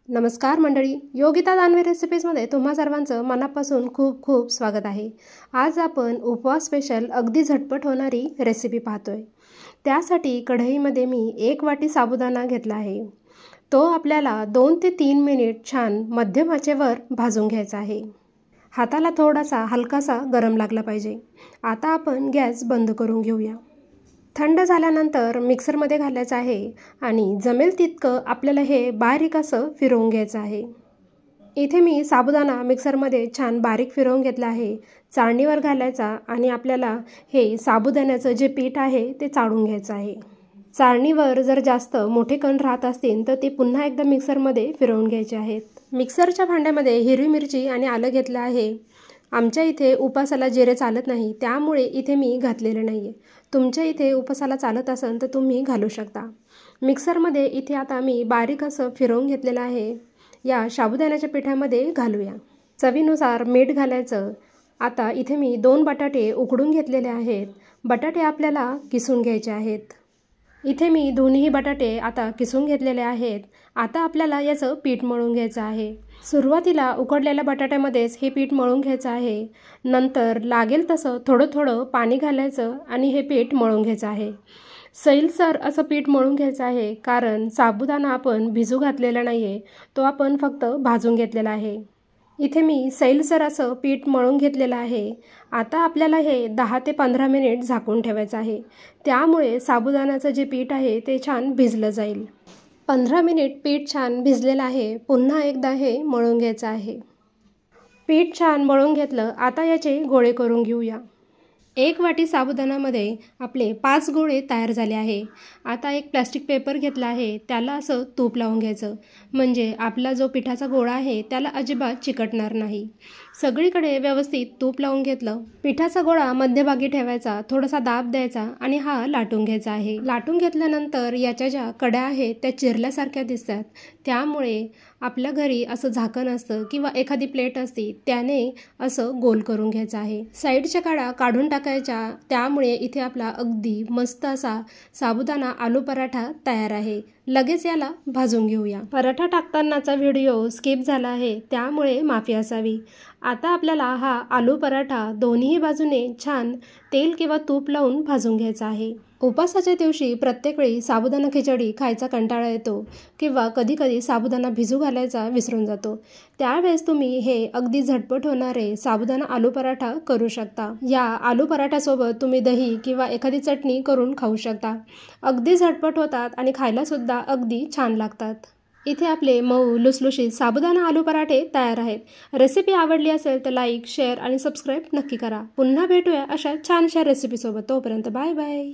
नमस्कार मंडळी, योगिता दानवे रेसिपीजमध्ये तुम्हा सर्वांचं मनापासून खूप खूप स्वागत आहे। आज आपण उपवास स्पेशल अगदी झटपट होणारी रेसिपी पाहतोय। त्यासाठी कढईमध्ये मी 1 वाटी साबुदाणा घेतला आहे। तो आपल्याला 2 ते 3 मिनिट छान मध्यम आचेवर भाजून घ्यायचा आहे। हाताला थोडासा हलकासा गरम लागला पाहिजे। आता आपण गॅस बंद करून घेऊया। थंड झाल्यानंतर मिक्सरमध्ये घालायचं आहे आणि जमेल तितकं आपल्याला हे बारीक असं फिरवून घ्यायचं आहे। इथे मी साबुदाणा मिक्सरमध्ये छान बारीक फिरवून घेतला आहे। चाळणीवर घालायचा आणि आपल्याला हे साबुदाण्याचं जे पीठ आहे ते चाळून घ्यायचं आहे। चाळणीवर जर जास्त मोठे कण राहत असतील तर ते पुन्हा एकदा मिक्सरमध्ये फिरवून घ्यायचे आहेत। मिक्सरच्या भांड्यामध्ये हिरवी मिरची आणि आलं घेतलं आहे। आमच्या इथे उपासाला जिरे चालत नाही, त्यामुळे इथे मी घातलेले नाहीये। तुमच्या इथे उपासाला चालत असेल तर तुम्ही घालू शकता। मिक्सरमध्ये इथे आता मी बारीक असं फिरवून घेतलेलं आहे। या साबुदाण्याच्या पिठामध्ये घालूया। चवीनुसार मीठ घालायचं। आता इथे मी 2 बटाटे उकडून घेतलेले आहेत। बटाटे आपल्याला किसून घ्यायचे आहेत। इथे मी दोन्ही बटाटे आता किसून घेतलेले आहेत। आता आपल्याला याचं पीठ मळून घ्यायचं आहे। सुरुवातीला उकडलेल्या बटाट्यामध्येच हे पीठ मळून घ्यायचं आहे। नंतर लागेल तसं थोडं थोडं पाणी घालायचं आणि हे पीठ मळून घ्यायचं आहे। सैलसर असं पीठ मळून घ्यायचं आहे, कारण साबुदाणा आपण भिजू घातलेला नाहीये, तो आपण फक्त भाजून घेतलेला आहे। इथे मी सैलसर असं पीठ मळून घेतलेलं आहे। आता आपल्याला हे 10 ते 15 मिनिट झाकून ठेवायचं आहे। त्यामुळे साबुदाण्याचं जे पीठ आहे ते छान भिजलं जाईल। 15 मिनिट पीठ छान भिजलेलं आहे। पुन्हा एकदा हे मळून घ्यायचं आहे। पीठ छान मळून घेतलं। आता याचे गोळे करून घेऊया। 1 वाटी साबुदाण्यामध्ये आपले 5 गोळे तयार झाले आहे। आता एक प्लास्टिक पेपर घेतला आहे, त्याला असं तूप लावून घ्यायचं, म्हणजे आपला जो पिठाचा गोळा आहे त्याला अजिबात चिकटणार नाही। सगळीकडे व्यवस्थित तूप लावून घेतलं। पिठाचा गोळा मध्यभागी ठेवायचा, थोडासा दाब द्यायचा आणि हा लाटून घ्यायचा आहे। लाटून घेतल्यानंतर याच्या ज्या कडा आहेत त्या चिरल्यासारख्या दिसतात, त्यामुळे आपल्या घरी असं झाकण असतं किंवा एखादी प्लेट असते, त्याने असं गोल करून घ्यायचं आहे। साईडच्या कडा काढून टाकायच्या। त्यामुळे इथे आपला अगदी मस्त असा साबुदाणा आलू पराठा तयार आहे। लगेच याला भाजून घेऊया। पराठा टाकतानाचा व्हिडिओ स्किप झाला आहे, त्यामुळे माफी असावी। आता आपल्याला हा आलू पराठा दोन्ही बाजूने छान तेल किंवा तूप लावून भाजून घ्यायचा आहे। उपासाच्या दिवशी प्रत्येक वेळी साबुदाणा खिचडी खायचा कंटाळा येतो किंवा कधी-कधी साबुदाणा भिजू घालायचा विसरून जातो। त्यावेळेस तुम्ही हे अगदी झटपट होणारे साबुदाणा आलू पराठा करू शकता। या आलू पराठ्यासोबत तुम्ही दही किंवा एखादी चटणी करून खाऊ शकता। अगदी झटपट होतात आणि खायला सुद्धा अगदी छान लागतात। इथे आपले मऊ लुसलुशीत साबुदाणा आलू पराठे तयार आहेत। रेसिपी आवडली असेल तर लाईक, शेअर आणि सबस्क्राईब नक्की करा। पुन्हा भेटूया अशा छानशा रेसिपीसोबत। तोपर्यंत बाय बाय।